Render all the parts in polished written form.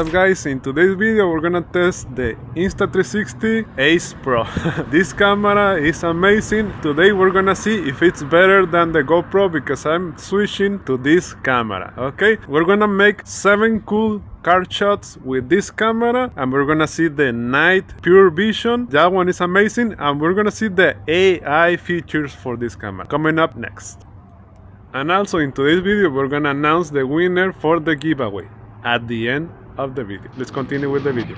up guys, in today's video we're gonna test the Insta360 Ace Pro. This camera is amazing. Today we're gonna see if it's better than the GoPro because I'm switching to this camera. Okay, we're gonna make 7 cool card shots with this camera and we're gonna see the night pure vision. That one is amazing, and we're gonna see the AI features for this camera coming up next. And also in today's video we're gonna announce the winner for the giveaway at the end of the video. Let's continue with the video.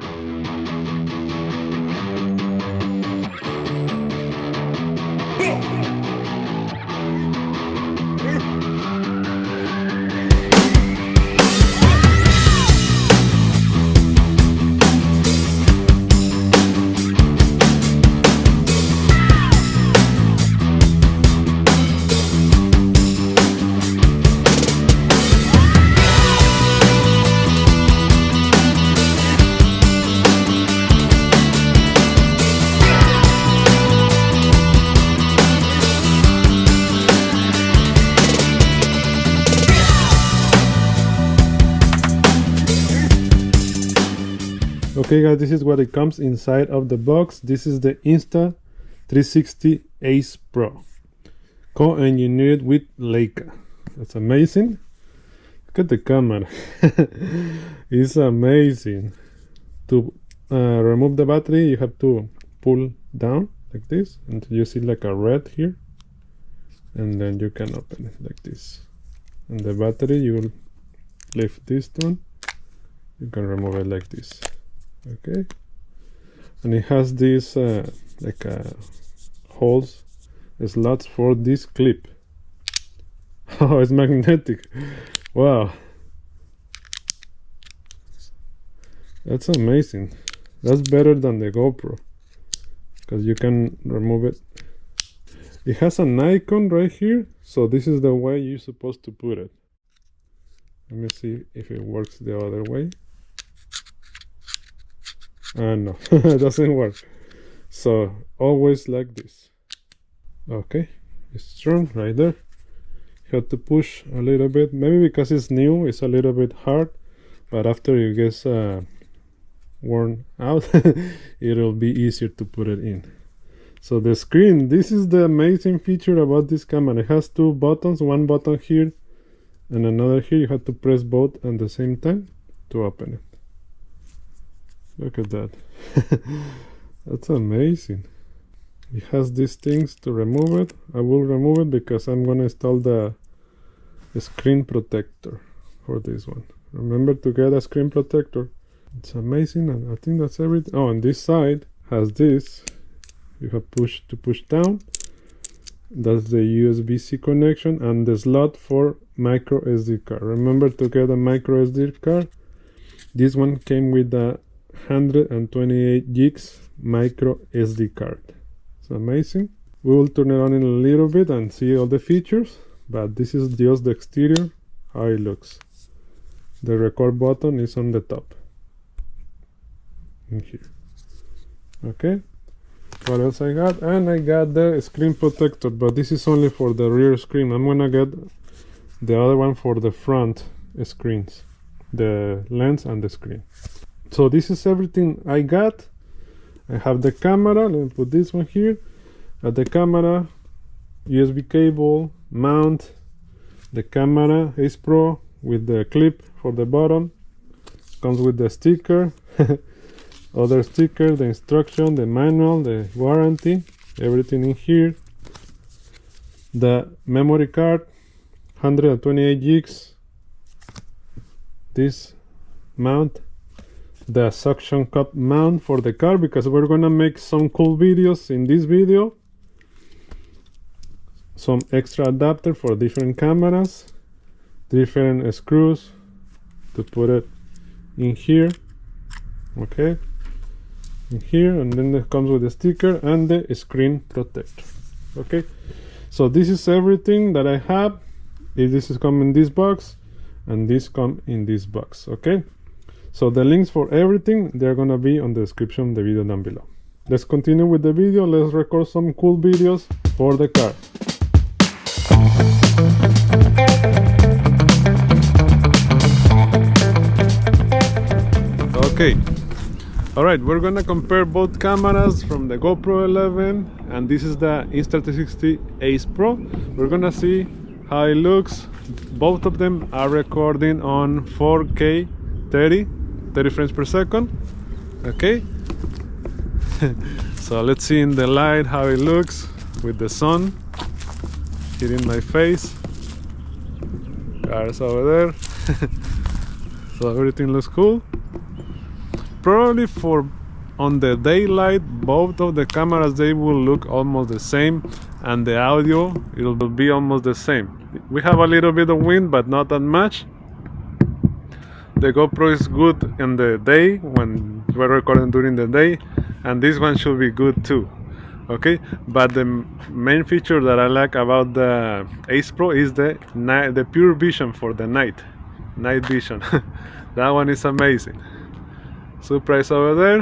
Okay guys, this is what it comes inside of the box. This is the Insta360 Ace Pro, co-engineered with Leica. That's amazing. Look at the camera. It's amazing. To remove the battery you have to pull down like this until you see like a red here, and then you can open it like this. And the battery, you will lift this one, you can remove it like this. Okay, and it has these holes, slots for this clip. Oh, it's magnetic. Wow, that's amazing. That's better than the GoPro because you can remove it. It has an icon right here, so this is the way you're supposed to put it. Let me see if it works the other way. No, it doesn't work. So always like this. Okay, it's strong right there. You have to push a little bit, maybe because it's new it's a little bit hard, but after it gets worn out it'll be easier to put it in. So the screen, this is the amazing feature about this camera. It has 2 buttons, one button here and another here. You have to press both at the same time to open it. Look at that. That's amazing. It has these things to remove it. I will remove it because I'm going to install the screen protector for this one. Remember to get a screen protector. It's amazing, and I think that's everything. Oh, and this side has this. You have to push down. That's the USB-C connection and the slot for micro SD card. Remember to get a micro SD card. This one came with a 128 gigs micro SD card. It's amazing. We will turn it on in a little bit and see all the features, but this is just the exterior, how it looks. The record button is on the top in here. Okay, what else I got? And I got the screen protector, but this is only for the rear screen. I'm gonna get the other one for the front screens, the lens and the screen. So this is everything I got. I have the camera. Let me put this one here. At the camera, USB cable, mount, the camera Ace Pro with the clip for the bottom. Comes with the sticker, other sticker, the instruction, the manual, the warranty, everything in here. The memory card, 128 gigs. This mount. The suction cup mount for the car because we're gonna make some cool videos in this video. Some extra adapter for different cameras, different screws to put it in here. Okay, in here, and then it comes with the sticker and the screen protector. Okay, so this is everything that I have. This is come in this box and this come in this box. Okay, so the links for everything, they're gonna be on the description of the video down below. Let's continue with the video. Let's record some cool videos for the car. Okay. Alright, we're gonna compare both cameras from the GoPro 11 and this is the Insta360 Ace Pro. We're gonna see how it looks. Both of them are recording on 4K 30 frames per second. Okay. So let's see in the light how it looks with the sun hitting my face. Cars over there. So everything looks cool. Probably for on the daylight, both of the cameras, they will look almost the same, and the audio, it will be almost the same. We have a little bit of wind, but not that much. The GoPro is good in the day when we're recording during the day, and this one should be good too. Okay, but the main feature that I like about the Ace Pro is the pure vision for the night vision. That one is amazing. Supra is over there,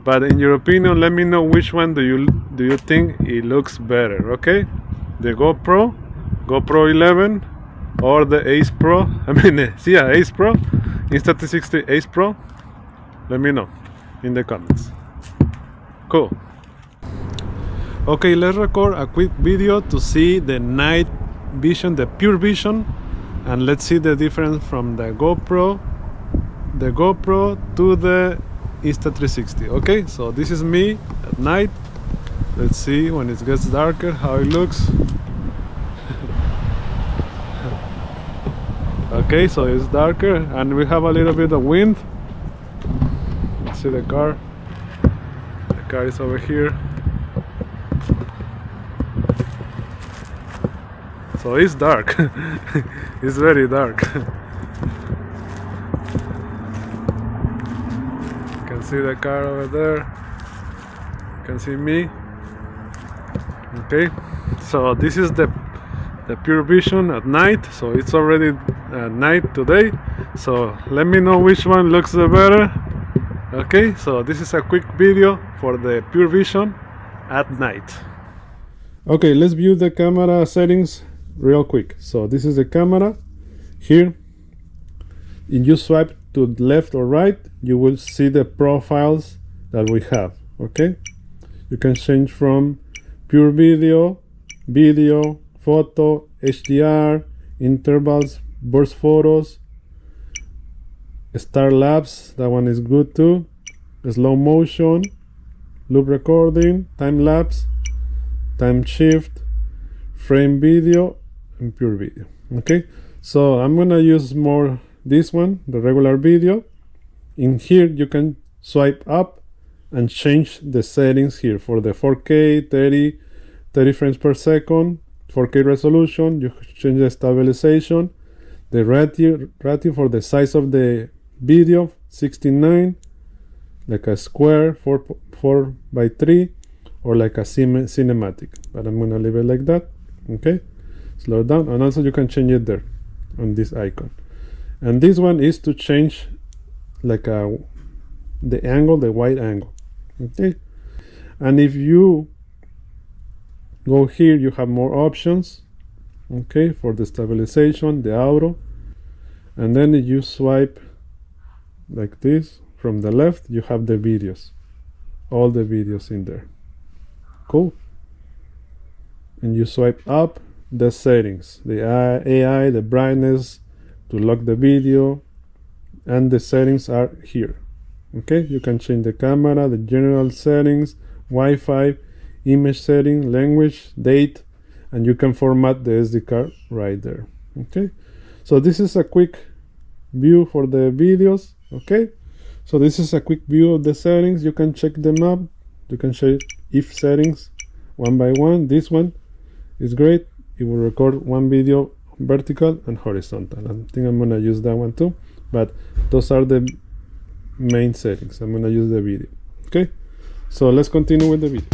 but in your opinion, let me know which one do you think it looks better. Okay, the GoPro 11 or the Ace Pro. Ace Pro, Insta360 Ace Pro. Let me know in the comments. Cool. Okay, let's record a quick video to see the night vision, the pure vision, and let's see the difference from the GoPro to the Insta360. Okay, so this is me at night. Let's see when it gets darker how it looks. Okay, so it's darker and we have a little bit of wind. Let's see the car. The car is over here. So it's dark. It's very dark. You can see the car over there. You can see me. Okay, so this is the pure vision at night. So it's already night today. So let me know which one looks the better. Okay, so this is a quick video for the pure vision at night. Okay, let's view the camera settings real quick. So this is the camera here. If you swipe to left or right, you will see the profiles that we have. Okay, you can change from pure video, photo, HDR, intervals, burst photos, star lapse, that one is good too, slow motion, loop recording, time lapse, time shift, frame video, and pure video. Okay, so I'm gonna use more this one, the regular video. In here you can swipe up and change the settings here for the 4K 30 frames per second, 4K resolution. You change the stabilization, the ratio for the size of the video, 16:9, like a square 4:3, or like a cinematic, but I'm gonna leave it like that. Okay, slow down, and also you can change it there on this icon. And this one is to change like the angle, the wide angle. Okay, and if you go here, you have more options. Okay, for the stabilization, the auto, and then if you swipe like this from the left, you have the videos, all the videos in there. Cool. And you swipe up, the settings, the AI, the brightness to lock the video, and the settings are here. Okay, you can change the camera, the general settings, Wi-Fi, image setting, language, date, and you can format the SD card right there. Okay, so this is a quick view for the videos. Okay, so this is a quick view of the settings. You can check them up. You can check if settings one by one. This one is great. It will record one video vertical and horizontal. I think I'm gonna use that one too, but those are the main settings. I'm gonna use the video. Okay, so let's continue with the video.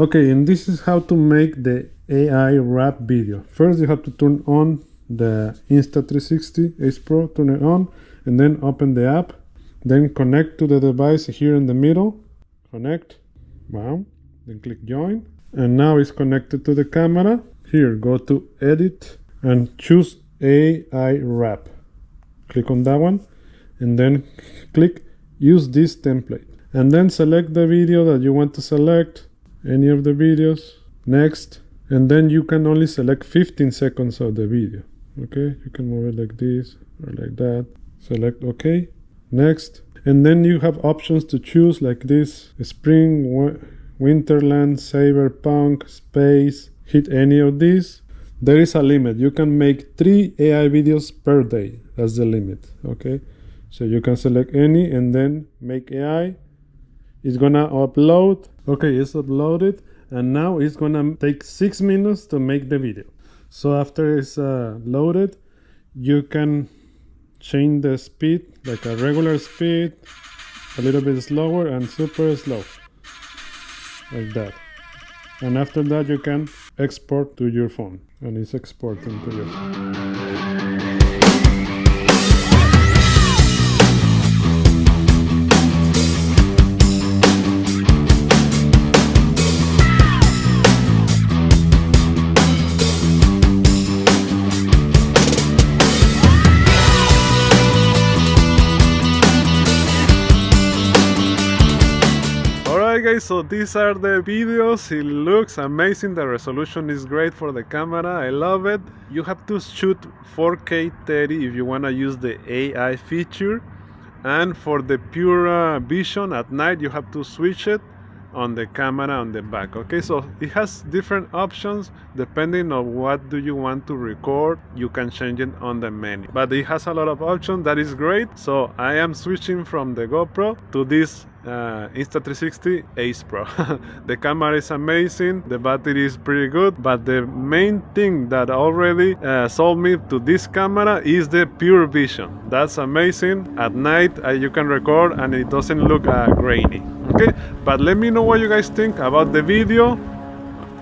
Okay, and this is how to make the AI wrap video. First, you have to turn on the Insta360 acepro, turn it on, and then open the app. Then connect to the device here in the middle. Connect. Wow. Then click join. And now it's connected to the camera. Here, go to edit and choose AI wrap. Click on that one. And then click use this template. And then select the video that you want to select. Any of the videos. Next. And then you can only select 15 seconds of the video. Okay, you can move it like this or like that. Select OK. Next. And then you have options to choose like this: spring, winterland, cyberpunk, space. Hit any of these. There is a limit. You can make 3 AI videos per day. That's the limit. Okay, so you can select any and then make AI. It's gonna upload. Okay, it's uploaded, and now it's gonna take 6 minutes to make the video. So after it's loaded, you can change the speed, like a regular speed, a little bit slower, and super slow, like that. And after that, you can export to your phone, and it's exporting to your phone. Alright guys, so these are the videos. It looks amazing. The resolution is great for the camera. I love it. You have to shoot 4K 30 if you want to use the AI feature. And for the pure vision at night, you have to switch it on the camera on the back. Okay, so it has different options depending on what do you want to record. You can change it on the menu, but it has a lot of options. That is great. So I am switching from the GoPro to this Insta360 Ace Pro. The camera is amazing, the battery is pretty good, but the main thing that already sold me to this camera is the pure vision. That's amazing. At night you can record and it doesn't look grainy. Okay, but let me know what you guys think about the video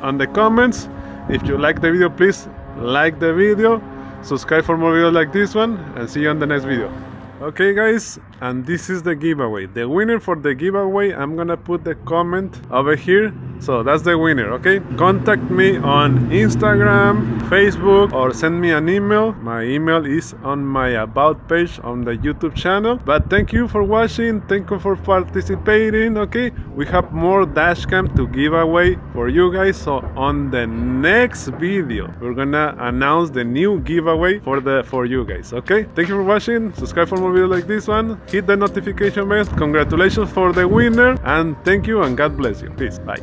on the comments. If you like the video, please like the video, subscribe for more videos like this one, and see you on the next video. Okay guys, and this is the giveaway. The winner for the giveaway, I'm gonna put the comment over here. So that's the winner, okay? Contact me on Instagram, Facebook, or send me an email. My email is on my about page on the YouTube channel. But thank you for watching, thank you for participating, okay? We have more dash cam to give away for you guys. So on the next video, we're gonna announce the new giveaway for you guys, okay? Thank you for watching, subscribe for more videos like this one, hit the notification bell. Congratulations for the winner, and thank you and God bless you. Peace, bye.